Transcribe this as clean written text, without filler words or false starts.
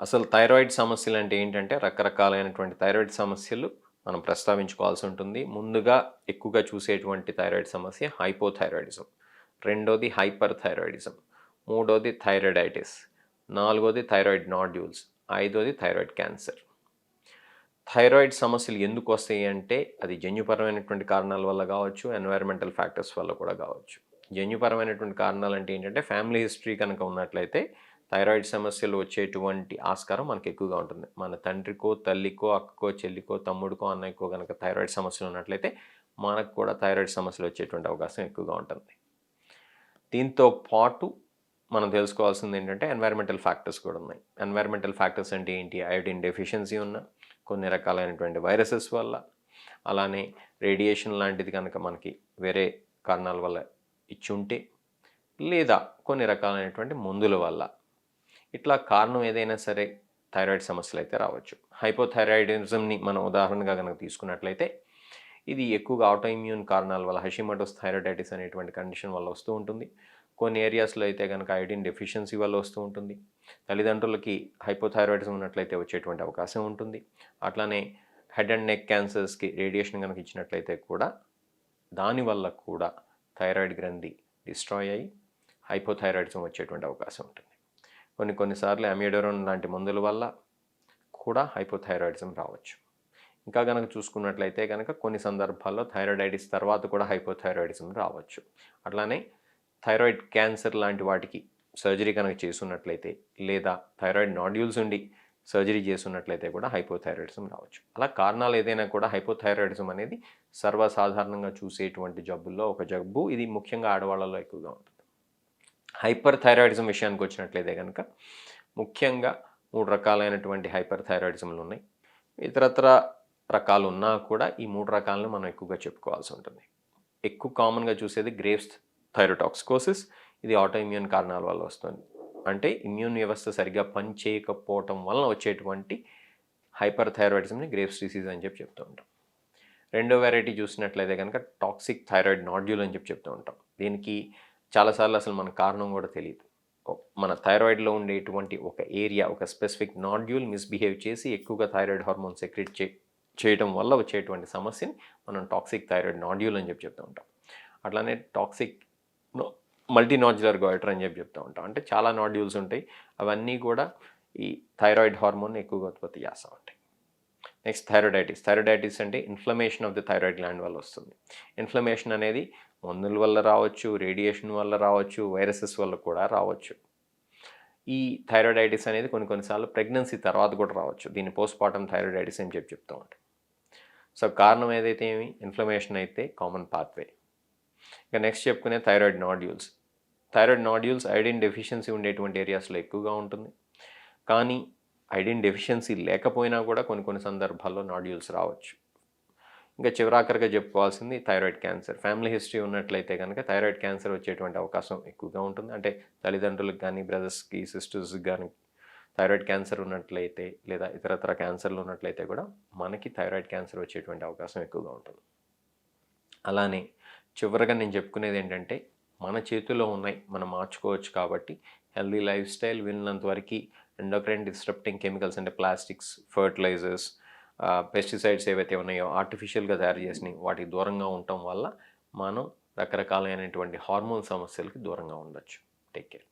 అసలు థైరాయిడ్ సమస్యలు అంటే ఏంటంటే రకరకాలైనటువంటి థైరాయిడ్ సమస్యలు మనం ప్రస్తావించుకోవాల్సి ఉంటుంది. ముందుగా ఎక్కువగా చూసేటువంటి థైరాయిడ్ సమస్య హైపోథైరాయిడిజం. రెండోది హైపర్ థైరాయిడిజం. మూడోది థైరాయిడైటిస్. నాలుగోది థైరాయిడ్ నాడ్యూల్స్. ఐదోది థైరాయిడ్ క్యాన్సర్. థైరాయిడ్ సమస్యలు ఎందుకు వస్తాయి అంటే అది జన్యుపరమైనటువంటి కారణాల వల్ల కావచ్చు, ఎన్వైరన్మెంటల్ ఫ్యాక్టర్స్ వల్ల కూడా కావచ్చు. జన్యుపరమైనటువంటి కారణాలు అంటే ఏంటంటే ఫ్యామిలీ హిస్టరీ కనుక ఉన్నట్లయితే థైరాయిడ్ సమస్యలు వచ్చేటువంటి ఆస్కారం మనకు ఎక్కువగా ఉంటుంది. మన తండ్రికో, తల్లికో, అక్కకో, చెల్లికో, తమ్ముడికో, అన్నయ్యకో కనుక థైరాయిడ్ సమస్యలు ఉన్నట్లయితే మనకు కూడా థైరాయిడ్ సమస్యలు వచ్చేటువంటి అవకాశం ఎక్కువగా ఉంటుంది. దీంతో పాటు మనం తెలుసుకోవాల్సింది ఏంటంటే ఎన్వైరన్మెంటల్ ఫ్యాక్టర్స్ కూడా ఉన్నాయి. ఎన్వైరన్మెంటల్ ఫ్యాక్టర్స్ అంటే ఏంటి? అయోడిన్ డెఫిషియన్సీ ఉన్న, కొన్ని రకాలైనటువంటి వైరసెస్ వల్ల, అలానే రేడియేషన్ లాంటిది కనుక మనకి వేరే కారణాల వల్ల ఇచ్చి ఉంటే, లేదా కొన్ని రకాలైనటువంటి మందుల వల్ల, ఇట్లా కారణం ఏదైనా సరే థైరాయిడ్ సమస్యలు అయితే రావచ్చు. హైపోథైరాయిడిజంని మనం ఉదాహరణగా కనుక తీసుకున్నట్లయితే ఇది ఎక్కువగా ఆటోఇమ్యూన్ కారణాల వల్ల హషిమోటోస్ థైరాయిడైటిస్ అనేటువంటి కండిషన్ వల్ల వస్తూ ఉంటుంది. కొన్ని ఏరియాస్లో అయితే కనుక అయోడిన్ డెఫిషియన్సీ వల్ల వస్తూ ఉంటుంది. తల్లిదండ్రులకి హైపోథైరాయిడిజం ఉన్నట్లయితే వచ్చేటువంటి అవకాశం ఉంటుంది. అట్లానే హెడ్ అండ్ నెక్ క్యాన్సర్స్కి రేడియేషన్ కనుక ఇచ్చినట్లయితే కూడా దానివల్ల కూడా థైరాయిడ్ గ్రంథి డిస్ట్రాయ్ అయ్యి హైపోథైరాయిడిజం వచ్చేటువంటి అవకాశం ఉంటుంది. కొన్నిసార్లు అమియోడోరోన్ లాంటి మందుల వల్ల కూడా హైపోథైరాయిడిజం రావచ్చు. ఇంకా కనుక చూసుకున్నట్లయితే కనుక కొన్ని సందర్భాల్లో థైరాయిడైటిస్ తర్వాత కూడా హైపోథైరాయిడిజం రావచ్చు. అట్లానే థైరాయిడ్ క్యాన్సర్ లాంటి వాటికి సర్జరీ కనుక చేసున్నట్లయితే, లేదా థైరాయిడ్ నాడ్యూల్స్ ఉండి సర్జరీ చేసున్నట్లయితే కూడా హైపోథైరాయిడిజం రావచ్చు. అలా కారణాలు ఏదైనా కూడా హైపోథైరాయిడిజం అనేది సర్వసాధారణంగా చూసేటువంటి జబ్బుల్లో ఒక జబ్బు. ఇది ముఖ్యంగా ఆడవాళ్ళలో ఎక్కువగా ఉంటుంది. హైపర్ థైరాయిడిజం విషయానికి వచ్చినట్లయితే కనుక ముఖ్యంగా 3 రకాలైనటువంటి హైపర్ థైరాయిడిజంలు ఉన్నాయి. ఇతరత్ర రకాలు ఉన్నా కూడా ఈ 3 రకాలను మనం ఎక్కువగా చెప్పుకోవాల్సి ఉంటుంది. ఎక్కువ కామన్గా చూసేది గ్రేవ్స్ థైరోటాక్సికోసిస్. ఇది ఆటోఇమ్యూన్ కారణాల వల్ల వస్తుంది. అంటే ఇమ్యూన్ వ్యవస్థ సరిగ్గా పనిచేయకపోవటం వలన వచ్చేటువంటి హైపర్ థైరాయిడిజంని గ్రేవ్స్ డిసీజ్ అని చెప్తూ ఉంటాం. రెండో వెరైటీ చూసినట్లయితే కనుక టాక్సిక్ థైరాయిడ్ నాడ్యూల్ అని చెప్తూ ఉంటాం. దీనికి చాలాసార్లు అసలు మన కారణం కూడా తెలియదు. మన థైరాయిడ్లో ఉండేటువంటి ఒక ఏరియా, ఒక స్పెసిఫిక్ నాడ్యూల్ మిస్బిహేవ్ చేసి ఎక్కువగా థైరాయిడ్ హార్మోన్ సెక్రెట్ చేయడం వల్ల వచ్చేటువంటి సమస్యని మనం టాక్సిక్ థైరాయిడ్ నాడ్యూల్ అని చెప్తూ ఉంటాం. అట్లానే టాక్సిక్ మల్టీనాడ్యులర్ గాయిటర్ అని చెప్తూ ఉంటాం. అంటే చాలా నాడ్యూల్స్ ఉంటాయి. అవన్నీ కూడా ఈ థైరాయిడ్ హార్మోన్ ఎక్కువగా ఉత్పత్తి చేస్తూ ఉంటాయి. Next thyroiditis. థైరాయిడైటిస్ అంటే inflammation of the thyroid gland వల్ల వస్తుంది. ఇన్ఫ్లమేషన్ అనేది మందుల వల్ల రావచ్చు, రేడియేషన్ వల్ల రావచ్చు, వైరసెస్ వల్ల కూడా రావచ్చు. ఈ థైరాయిడైటిస్ అనేది కొన్నిసార్లు ప్రెగ్నెన్సీ తర్వాత కూడా రావచ్చు. దీన్ని పోస్ట్పార్టమ్ థైరాయిడైటిస్ అని చెప్తూ ఉంటాం. సో కారణం ఏదైతే ఇన్ఫ్లమేషన్ అయితే కామన్ పాత్వే. ఇక నెక్స్ట్ చెప్పుకునే thyroid nodules. Thyroid nodules iodine deficiency ఉండేటువంటి ఏరియాస్లో ఎక్కువగా ఉంటుంది. కానీ అయోడిన్ డెఫిషియన్సీ లేకపోయినా కూడా కొన్ని సందర్భాల్లో నాడ్యూల్స్ రావచ్చు. ఇంకా చివరాఖరిగా చెప్పుకోవాల్సింది థైరాయిడ్ క్యాన్సర్. ఫ్యామిలీ హిస్టరీ ఉన్నట్లయితే కనుక థైరాయిడ్ క్యాన్సర్ వచ్చేటువంటి అవకాశం ఎక్కువగా ఉంటుంది. అంటే తల్లిదండ్రులకు కానీ, బ్రదర్స్కి, సిస్టర్స్కి కానీ థైరాయిడ్ క్యాన్సర్ ఉన్నట్లయితే, లేదా ఇతరత్ర క్యాన్సర్లు ఉన్నట్లయితే కూడా మనకి థైరాయిడ్ క్యాన్సర్ వచ్చేటువంటి అవకాశం ఎక్కువగా ఉంటుంది. అలానే చివరిగా నేను చెప్పుకునేది ఏంటంటే మన చేతుల్లో ఉన్నాయి, మనం మార్చుకోవచ్చు. కాబట్టి హెల్దీ లైఫ్ స్టైల్, వీలున్నంత వరకు ఎండోక్రైన్ డిస్రప్టింగ్ కెమికల్స్ అంటే ప్లాస్టిక్స్, ఫర్టిలైజర్స్, పెస్టిసైడ్స్ ఏవైతే ఉన్నాయో ఆర్టిఫిషియల్గా తయారు చేసినవి వాటికి దూరంగా ఉండటం వల్ల మనం రకరకాలైనటువంటి హార్మోన్ సమస్యలకి దూరంగా ఉండొచ్చు. Take care.